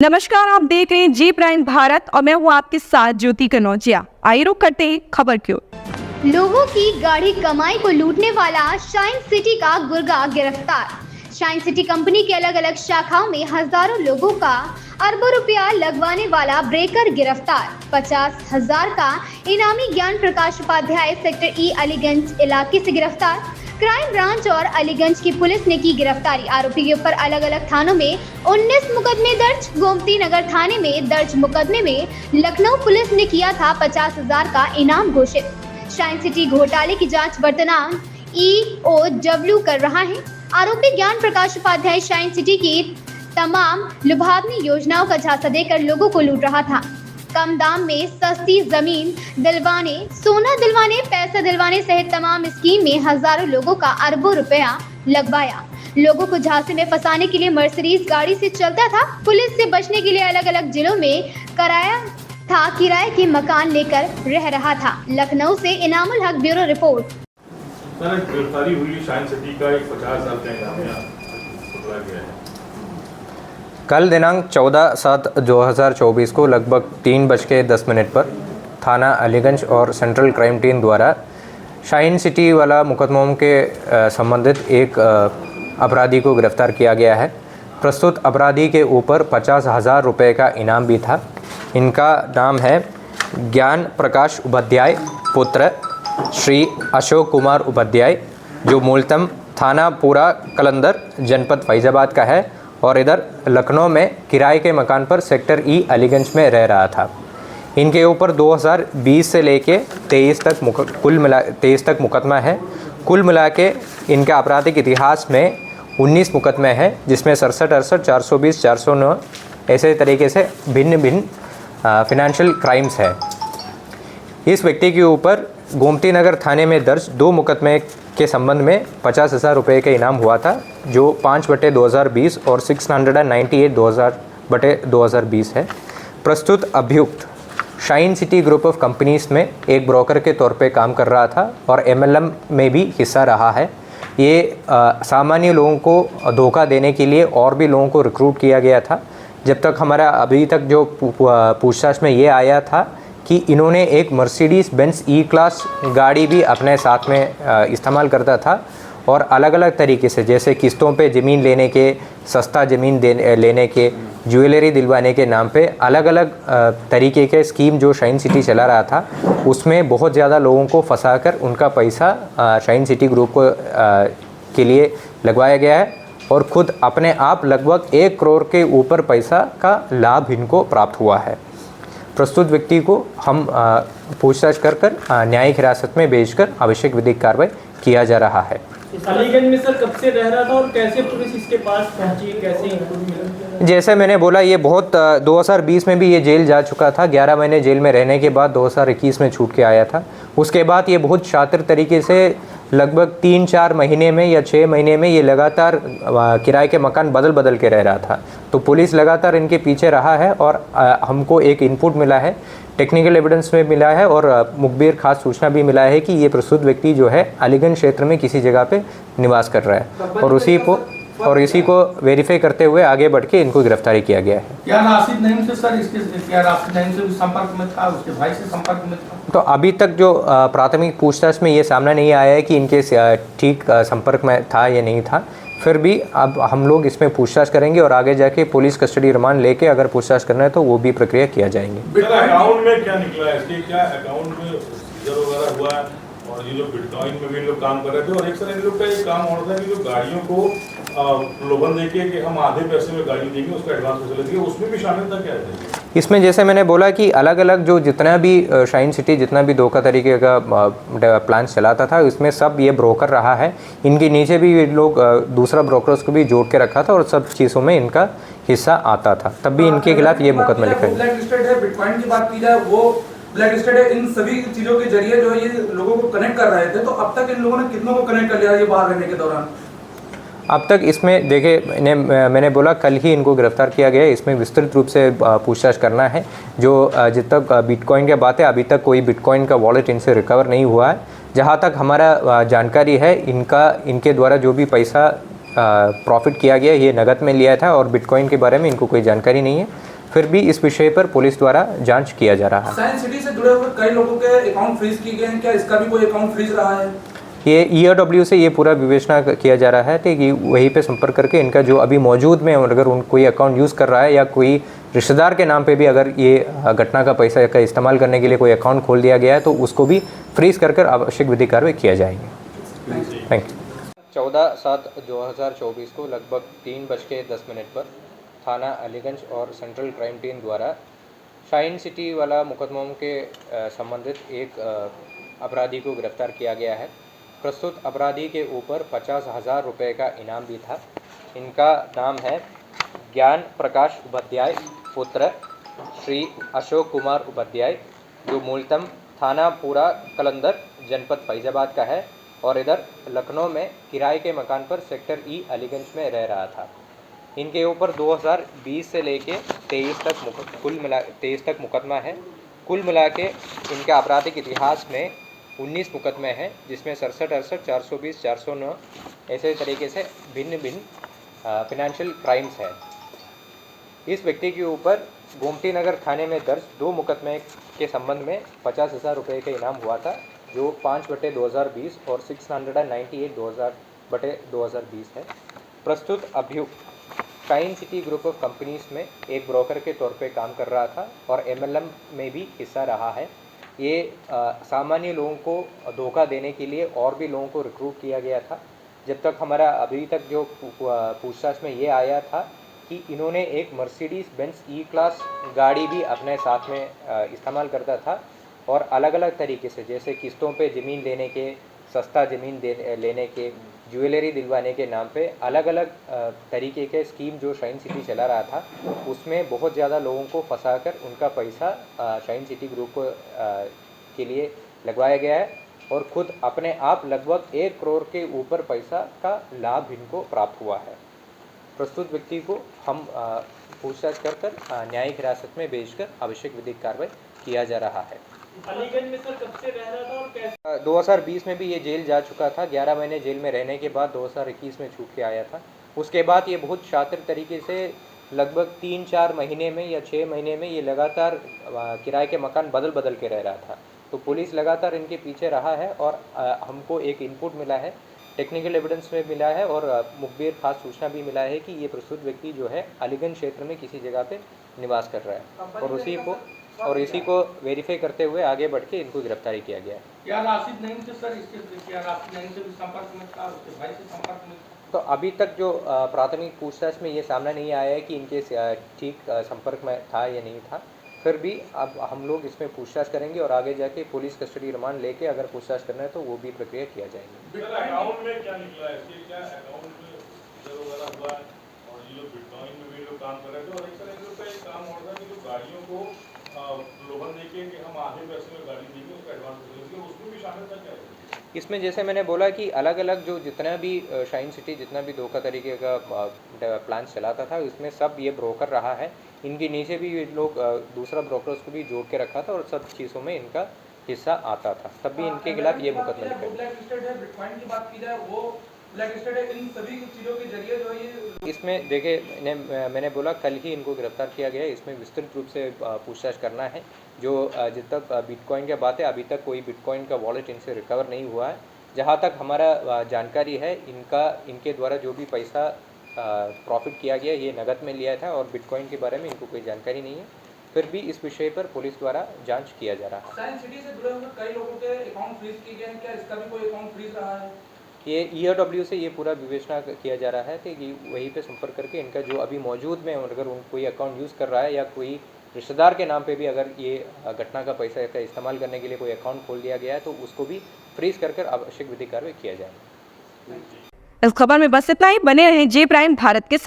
नमस्कार, आप देख रहे हैं जी प्राइम भारत और मैं हूँ आपके साथ ज्योति कनौजिया। आइए रुक करते हैं खबर की ओर। लोगों की गाढ़ी कमाई को लूटने वाला शाइन सिटी का गुर्गा गिरफ्तार। शाइन सिटी कंपनी के अलग अलग शाखाओं में हजारों लोगों का अरबों रुपया लगवाने वाला ब्रेकर गिरफ्तार। 50,000 का इनामी ज्ञान प्रकाश उपाध्याय सेक्टर ई अलीगंज इलाके से गिरफ्तार। क्राइम ब्रांच और अलीगंज की पुलिस ने की गिरफ्तारी। आरोपी के ऊपर अलग अलग थानों में 19 मुकदमे दर्ज। गोमती नगर थाने में दर्ज मुकदमे में लखनऊ पुलिस ने किया था 50,000 का इनाम घोषित। शाइन सिटी घोटाले की जांच वर्तमान EOW कर रहा है। आरोपी ज्ञान प्रकाश उपाध्याय शाइन सिटी की तमाम लुभावनी योजनाओं का झांसा देकर लोगों को लूट रहा था। कम दाम में सस्ती जमीन दिलवाने, सोना दिलवाने, पैसा दिलवाने सहित तमाम स्कीम में हजारों लोगों का अरबों रुपया लगवाया। लोगों को झांसे में फंसाने के लिए मर्सिडीज गाड़ी से चलता था। पुलिस से बचने के लिए अलग अलग जिलों में किराए के मकान लेकर रह रहा था। लखनऊ से इनामुल हक, ब्यूरो रिपोर्ट। सर, गिरफ्तारी हुई शाइन सिटी का एक 50,000 का इनाम पकड़ा गया है। कल दिनांक 14/7/2024 को लगभग 3:10 पर थाना अलीगंज और सेंट्रल क्राइम टीम द्वारा शाइन सिटी वाला मुकदमों के संबंधित एक अपराधी को गिरफ्तार किया गया है। प्रस्तुत अपराधी के ऊपर 50,000 रुपये का इनाम भी था। इनका नाम है ज्ञान प्रकाश उपाध्याय पुत्र श्री अशोक कुमार उपाध्याय, जो मूलतः थाना पूरा कलंदर जनपद फैजाबाद का है और इधर लखनऊ में किराए के मकान पर सेक्टर ई अलीगंज में रह रहा था। इनके ऊपर 2020 से लेके 23 तक मुकदमा है। कुल मिला के इनका आपराधिक इतिहास में 19 मुकदमे हैं, जिसमें 67, 68, 420, 409 ऐसे तरीके से भिन्न फिनेंशियल क्राइम्स है। इस व्यक्ति के ऊपर गोमती नगर थाने में दर्ज 2 मुकदमे के संबंध में 50,000 रुपये का इनाम हुआ था, जो 5/2020 और 698/2020 है। प्रस्तुत अभियुक्त shine city group of companies में एक ब्रोकर के तौर पे काम कर रहा था और MLM में भी हिस्सा रहा है। ये सामान्य लोगों को धोखा देने के लिए और भी लोगों को रिक्रूट किया गया था। जब तक हमारा अभी तक जो पूछताछ में ये आया था कि इन्होंने एक मर्सिडीज़ बेंज E-क्लास गाड़ी भी अपने साथ में इस्तेमाल करता था और अलग अलग तरीके से, जैसे किस्तों पे ज़मीन लेने के, सस्ता ज़मीन लेने के, ज्वेलरी दिलवाने के नाम पे अलग अलग तरीके के स्कीम जो शाइन सिटी चला रहा था, उसमें बहुत ज़्यादा लोगों को फंसाकर उनका पैसा शाइन सिटी ग्रुप को के लिए लगवाया गया है और ख़ुद अपने आप लगभग 1 करोड़ के ऊपर पैसा का लाभ इनको प्राप्त हुआ है। प्रस्तुत व्यक्ति को हम पूछताछ कर न्यायिक हिरासत में भेजकर आवश्यक विधिक कार्रवाई किया जा रहा है। अलीगंज में सर कब से रह रहा था और कैसे पुलिस इसके पास पहुंची, कैसे इनको मिला? जैसे मैंने बोला, ये बहुत 2020 में भी ये जेल जा चुका था। 11 महीने जेल में रहने के बाद 2021 में छूट के आया था। उसके बाद ये बहुत शातिर तरीके से लगभग 3-4 महीने में या 6 महीने में ये लगातार किराए के मकान बदल के रह रहा था। तो पुलिस लगातार इनके पीछे रहा है और हमको एक इनपुट मिला है, टेक्निकल एविडेंस में मिला है और मुखबिर खास सूचना भी मिला है कि ये प्रस्तुत व्यक्ति जो है अलीगंज क्षेत्र में किसी जगह पे निवास कर रहा है और इसी को वेरीफाई करते हुए आगे बढ़ के इनको गिरफ्तारी किया गया है। क्या राशिद नईम से सर क्या राशिद नईम से भी संपर्क में था, उसके भाई से संपर्क में था? तो अभी तक जो प्राथमिक पूछताछ में ये सामने नहीं आया है कि इनके ठीक संपर्क में था या नहीं था। फिर भी अब हम लोग इसमें पूछताछ करेंगे और आगे जाके पुलिस कस्टडी रिमांड लेके अगर पूछताछ करना है तो वो भी प्रक्रिया किया जाएंगे। अकाउंट में क्या निकला है इसके, क्या अकाउंट में सीजर वगैरह हुआ है? और ये लोग बिटकॉइन में भी लोग काम कर रहे थे और एक सर इन लोग का एक काम और था कि जो गाड़ियों को प्रलोभन देके कि हम आधे पैसे में गाड़ी देंगे, उसका एडवांस पैसे लेंगे, उसमें भी शामिल था क्या है? इसमें जैसे मैंने बोला कि अलग अलग जो जितना भी शाइन सिटी जितना भी धोखा तरीके का प्लान चलाता था, इसमें सब ये ब्रोकर रहा है। इनके नीचे भी लोग दूसरा ब्रोकर्स को भी जोड़ के रखा था और सब चीज़ों में इनका हिस्सा आता था, तब भी इनके खिलाफ ये मुकदमा लिखा है। ब्लैक लिस्टेड है, बिटकॉइन की बात की जाए वो ब्लैक लिस्टेड है। इन सभी चीज़ों के जरिए जो है ये लोगों को कनेक्ट कर रहे थे। तो अब तक इन लोगों ने कितनों को कनेक्ट कर लिया ये बाहर रहने के दौरान? अब तक इसमें देखिए, मैंने बोला कल ही इनको गिरफ्तार किया गया है। इसमें विस्तृत रूप से पूछताछ करना है। जो जब तक बिटकॉइन की बात है, अभी तक कोई बिटकॉइन का वॉलेट इनसे रिकवर नहीं हुआ है। जहाँ तक हमारा जानकारी है, इनके द्वारा जो भी पैसा प्रॉफिट किया गया ये नगद में लिया था और बिटकॉइन के बारे में इनको कोई जानकारी नहीं है। फिर भी इस विषय पर पुलिस द्वारा जांच किया जा रहा है। साइंस सिटी से जुड़े हुए कई लोगों के अकाउंट फ्रीज किए गए हैं, क्या इसका भी कोई अकाउंट फ्रीज रहा है? ये ERW से ये पूरा विवेचना किया जा रहा है कि वहीं पे संपर्क करके इनका जो अभी मौजूद में अगर कोई अकाउंट यूज़ कर रहा है या कोई रिश्तेदार के नाम पे भी अगर ये घटना का पैसा का इस्तेमाल करने के लिए कोई अकाउंट खोल दिया गया है तो उसको भी फ्रीज कर आवश्यक विधिक कार्रवाई किया जाएंगे। Thank you. 14/7/2024 को लगभग 3:10 पर थाना अलीगंज और सेंट्रल क्राइम टीम द्वारा शाइन सिटी वाला मुकदमों के संबंधित एक अपराधी को गिरफ्तार किया गया है। प्रस्तुत अपराधी के ऊपर 50,000 रुपये का इनाम भी था। इनका नाम है ज्ञान प्रकाश उपाध्याय पुत्र श्री अशोक कुमार उपाध्याय, जो मूलतः थाना पूरा कलंदर जनपद फैजाबाद का है और इधर लखनऊ में किराए के मकान पर सेक्टर ई अलीगंज में रह रहा था। इनके ऊपर 2020 से लेके 23 तक मुकदमा है। कुल मिला के इनका आपराधिक इतिहास में 19 मुकदमे हैं, जिसमें 67, 68, 420, 409 ऐसे तरीके से भिन्न फिनेंशियल क्राइम्स है। इस व्यक्ति के ऊपर गोमती नगर थाने में दर्ज 2 मुकदमे के संबंध में 50,000 रुपये का इनाम हुआ था, जो 5/2020 और 698 2020 है। प्रस्तुत अभियुक्त shine city group of companies में एक ब्रोकर के तौर पे काम कर रहा था और MLM में भी हिस्सा रहा है। ये सामान्य लोगों को धोखा देने के लिए और भी लोगों को रिक्रूट किया गया था। जब तक हमारा अभी तक जो पूछताछ में ये आया था कि इन्होंने एक मर्सिडीज बेंज E-क्लास गाड़ी भी अपने साथ में इस्तेमाल करता था और अलग अलग तरीके से, जैसे किस्तों पे ज़मीन लेने के, सस्ता ज़मीन लेने के, ज्वेलरी दिलवाने के नाम पे अलग अलग तरीके के स्कीम जो शाइन सिटी चला रहा था, उसमें बहुत ज़्यादा लोगों को फंसाकर उनका पैसा शाइन सिटी ग्रुप को के लिए लगवाया गया है और खुद अपने आप लगभग 1 करोड़ के ऊपर पैसा का लाभ इनको प्राप्त हुआ है। प्रस्तुत व्यक्ति को हम पूछताछ कर न्यायिक हिरासत में भेजकर आवश्यक विधिक कार्रवाई किया जा रहा है। अलीगंज में सर कब से रह रहा था और कैसे? 2020 में भी ये जेल जा चुका था। 11 महीने जेल में रहने के बाद 2021 में छूट के आया था। उसके बाद ये बहुत शातिर तरीके से लगभग 3-4 महीने में या 6 महीने में ये लगातार किराए के मकान बदल के रह रहा था। तो पुलिस लगातार इनके पीछे रहा है और हमको एक इनपुट मिला है, टेक्निकल एविडेंस में मिला है और मुखबिर खास सूचना भी मिला है कि ये प्रस्तुत व्यक्ति जो है अलीगंज क्षेत्र में किसी जगह पे निवास कर रहा है और इसी को वेरीफाई करते हुए आगे बढ़ के इनको गिरफ्तारी किया गया है। क्या राशिद नहीं थे सर इसके, क्या राशिद नहीं से भी संपर्क में था, उसके भाई से संपर्क में? तो अभी तक जो प्राथमिक पूछताछ में ये सामने नहीं आया है कि इनके ठीक संपर्क में था या नहीं था। फिर भी अब हम लोग इसमें पूछताछ करेंगे और आगे जाके पुलिस कस्टडी रिमांड लेके अगर पूछताछ करना है तो वो भी प्रक्रिया किया जाएगी। अकाउंट में क्या निकला है, इसके क्या अकाउंट में वगैरह हुआ है और ये लोग बिटकॉइन में भी लोग काम कर रहे थे और एक तरह का एक काम और था कि जो गाड़ियों को प्रलोभन देके कि हम आधे पैसे में गाड़ी देंगे उसका एडवांस देंगे, उसमें भी शामिल था क्या? इसमें जैसे मैंने बोला कि अलग अलग जो जितना भी शाइन सिटी जितना भी धोखा तरीके का प्लान चलाता था उसमें सब ये ब्रोकर रहा है। इनके नीचे भी ये लोग दूसरा ब्रोकर्स को भी जोड़ के रखा था और सब चीज़ों में इनका हिस्सा आता था, तब भी इनके खिलाफ ये मुकदमा इसमें देखिए मैंने बोला कल ही इनको गिरफ्तार किया गया है। इसमें विस्तृत रूप से पूछताछ करना है। जो जब तक बिटकॉइन की बात है, अभी तक कोई बिटकॉइन का वॉलेट इनसे रिकवर नहीं हुआ है। जहाँ तक हमारा जानकारी है, इनके द्वारा जो भी पैसा प्रॉफिट किया गया ये नगद में लिया था और बिटकॉइन के बारे में इनको कोई जानकारी नहीं है। फिर भी इस विषय पर पुलिस द्वारा जांच किया जा रहा है। साइंस सिटी से जुड़े हुए कई लोगों के अकाउंट फ्रीज किए गए हैं, क्या इसका भी कोई अकाउंट फ्रीज रहा है? ये ERW से ये पूरा विवेचना किया जा रहा है कि वहीं पे संपर्क करके इनका जो अभी मौजूद में अगर कोई अकाउंट यूज़ कर रहा है या कोई रिश्तेदार के नाम पे भी अगर ये घटना का पैसा का इस्तेमाल करने के लिए कोई अकाउंट खोल दिया गया है तो उसको भी फ्रीज कर आवश्यक विधिक कार्रवाई किया जाएगा। इस खबर में बस इतना ही। बने रहें J प्राइम भारत के